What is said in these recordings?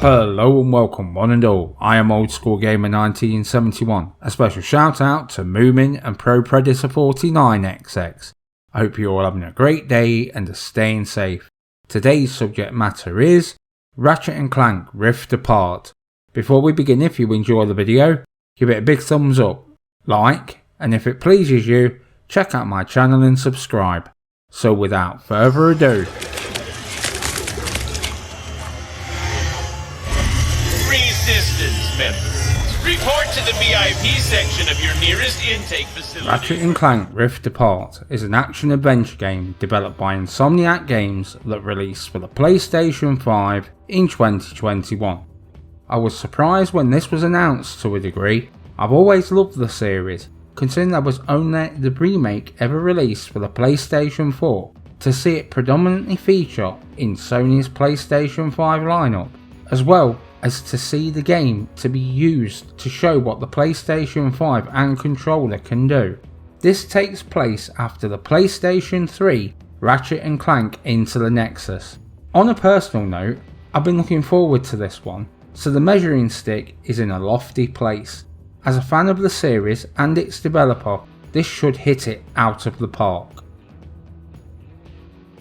Hello and welcome one and all, I am Old School Gamer 1971. A special shout out to Moomin and Pro Predator 49XX. I hope you're all having a great day and are staying safe. Today's subject matter is Ratchet Clank Rift Apart. Before we begin, if you enjoy the video, give it a big thumbs up, like, and if it pleases you, check out my channel and subscribe. So without further ado, Resistance members, report to the VIP section of your nearest intake facility. Ratchet Clank Rift Apart is an action-adventure game developed by Insomniac Games that released for the PlayStation 5 in 2021. I was surprised when this was announced to a degree. I've always loved the series, considering that was only the remake ever released for the PlayStation 4, to see it predominantly feature in Sony's PlayStation 5 lineup, as well as to see the game to be used to show what the PlayStation 5 and controller can do. This takes place after the PlayStation 3 Ratchet Clank Into the Nexus. On a personal note, I've been looking forward to this one, so the measuring stick is in a lofty place. As a fan of the series and its developer, this should hit it out of the park.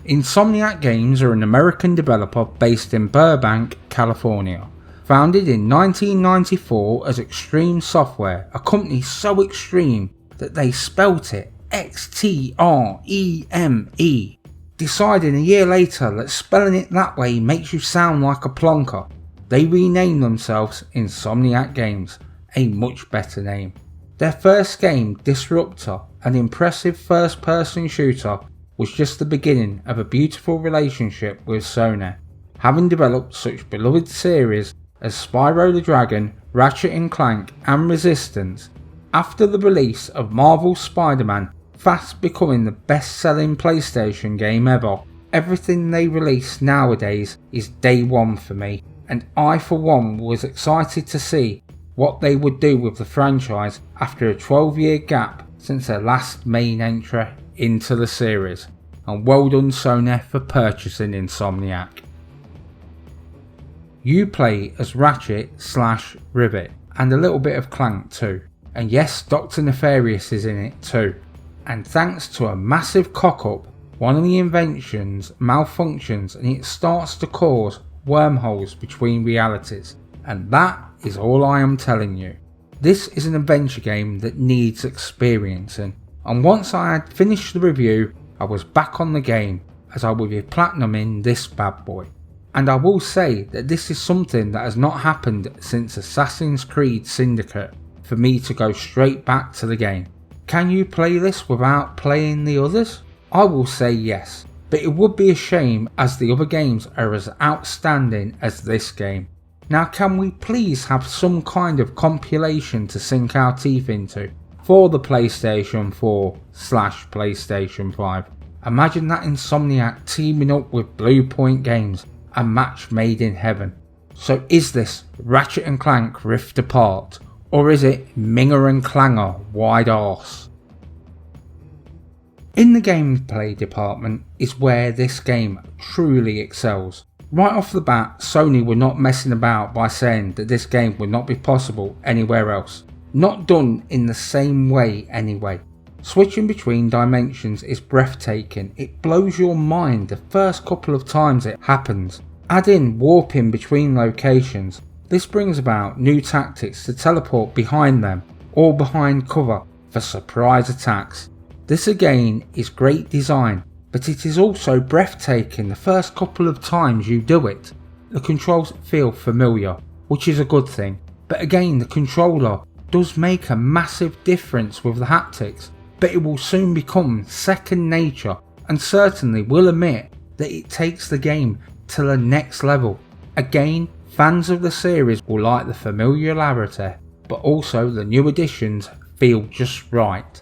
Insomniac Games are an American developer based in Burbank, California. Founded in 1994 as Extreme Software, a company so extreme that they spelt it Xtreme, deciding a year later that spelling it that way makes you sound like a plonker. They renamed themselves Insomniac Games, a much better name. Their first game, Disruptor, an impressive first-person shooter, was just the beginning of a beautiful relationship with Sony, having developed such beloved series as Spyro the Dragon, Ratchet Clank and Resistance. After the release of Marvel's Spider-Man, fast becoming the best-selling PlayStation game ever, everything they release nowadays is day one for me, and I for one was excited to see what they would do with the franchise after a 12-year gap since their last main entry into the series, and well done Sony for purchasing Insomniac. You play as Ratchet/Rivet, and a little bit of Clank too, and yes, Dr. Nefarious is in it too, and thanks to a massive cock-up, one of the inventions malfunctions and it starts to cause wormholes between realities, and that is all I am telling you. This is an adventure game that needs experiencing, and once I had finished the review, I was back on the game as I would be platinuming this bad boy. And I will say that this is something that has not happened since Assassin's Creed Syndicate for me to go straight back to the game. Can you play this without playing the others? I will say yes, but it would be a shame as the other games are as outstanding as this game. Now can we please have some kind of compilation to sink our teeth into for the PlayStation 4/PlayStation 5? Imagine that Insomniac teaming up with Blue Point Games, a match made in heaven. So is this Ratchet Clank Rift Apart, or is it Minger and Clanger wide arse? In the gameplay department is where this game truly excels. Right off the bat, Sony were not messing about by saying that this game would not be possible anywhere else. Not done in the same way anyway. Switching between dimensions is breathtaking, it blows your mind the first couple of times it happens. Add in warping between locations, this brings about new tactics to teleport behind them or behind cover for surprise attacks. This again is great design, but it is also breathtaking the first couple of times you do it. The controls feel familiar, which is a good thing, but again the controller does make a massive difference with the haptics, but it will soon become second nature, and certainly will admit that it takes the game to the next level. Again, fans of the series will like the familiarity, but also the new additions feel just right.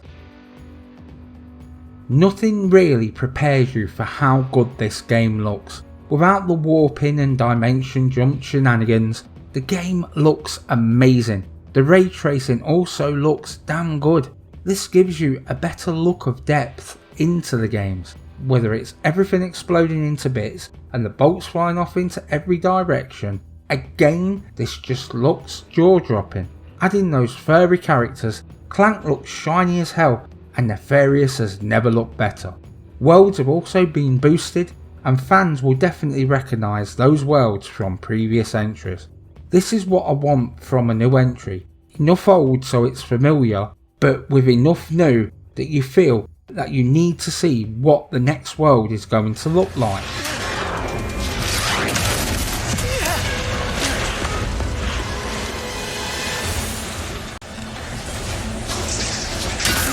Nothing really prepares you for how good this game looks. Without the warping and dimension jump shenanigans, the game looks amazing. The ray tracing also looks damn good. This gives you a better look of depth into the games, whether it's everything exploding into bits and the bolts flying off into every direction, Again, this just looks jaw-dropping. Adding those furry characters, Clank looks shiny as hell, and Nefarious has never looked better. Worlds have also been boosted, and fans will definitely recognise those worlds from previous entries. This is what I want from a new entry. Enough old so it's familiar, but with enough new that you feel that you need to see what the next world is going to look like.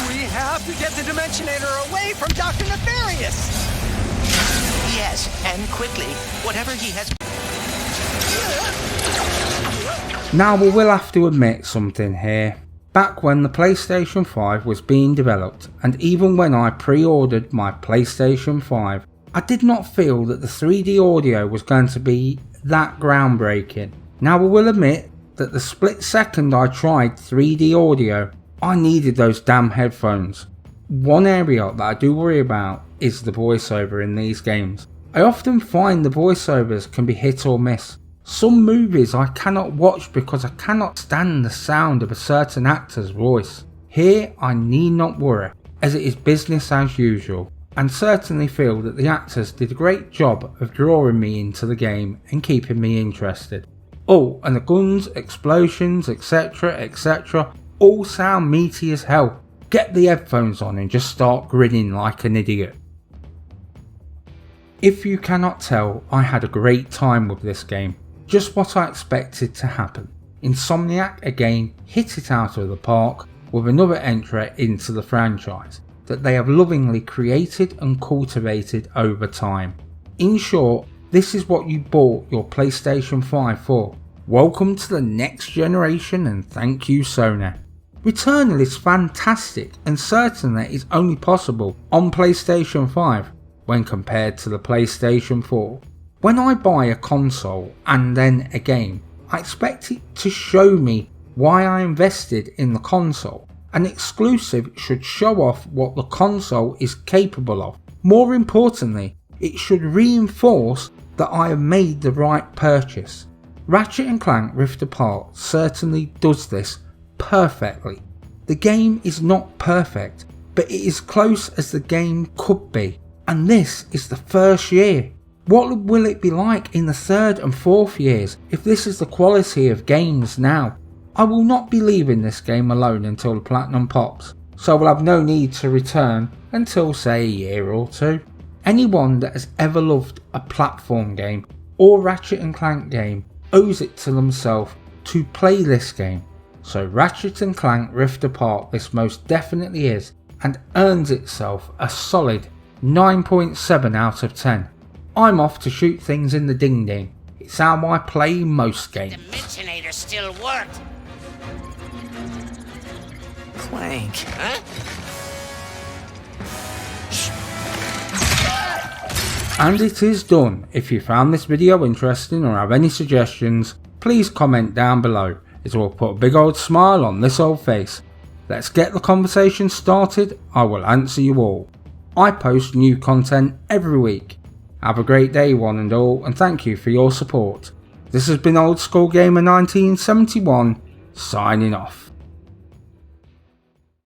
We have to get the Dimensionator away from Dr. Nefarious! Yes, and quickly. Whatever he has... Now we will have to admit something here. Back when the PlayStation 5 was being developed, and even when I pre-ordered my PlayStation 5, I did not feel that the 3D audio was going to be that groundbreaking. Now I will admit that the split second I tried 3D audio, I needed those damn headphones. One area that I do worry about is the voiceover in these games. I often find the voiceovers can be hit or miss. Some movies I cannot watch because I cannot stand the sound of a certain actor's voice. Here I need not worry, as it is business as usual, and certainly feel that the actors did a great job of drawing me into the game and keeping me interested. Oh, and the guns, explosions, etc, all sound meaty as hell. Get the headphones on and just start grinning like an idiot. If you cannot tell, I had a great time with this game. Just what I expected to happen. Insomniac again hit it out of the park with another entry into the franchise that they have lovingly created and cultivated over time. In short, this is what you bought your PlayStation 5 for. Welcome to the next generation and thank you Sony. Returnal is fantastic and certainly is only possible on PlayStation 5 when compared to the PlayStation 4. When I buy a console and then a game, I expect it to show me why I invested in the console. An exclusive should show off what the console is capable of. More importantly, it should reinforce that I have made the right purchase. Ratchet & Clank Rift Apart certainly does this perfectly. The game is not perfect, but it is close as the game could be, and this is the first year. What will it be like in the third and fourth years if this is the quality of games now? I will not be leaving this game alone until the platinum pops, so I will have no need to return until say a year or two. Anyone that has ever loved a platform game or Ratchet & Clank game owes it to themselves to play this game. So Ratchet & Clank Rift Apart this most definitely is, and earns itself a solid 9.7 out of 10. I'm off to shoot things in the ding ding. It's how I play most games. Dimensionator still worked. Clank. Huh? And it is done. If you found this video interesting or have any suggestions, please comment down below. It will put a big old smile on this old face. Let's get the conversation started. I will answer you all. I post new content every week. Have a great day one and all, and thank you for your support. This has been Old School Gamer 1971, signing off.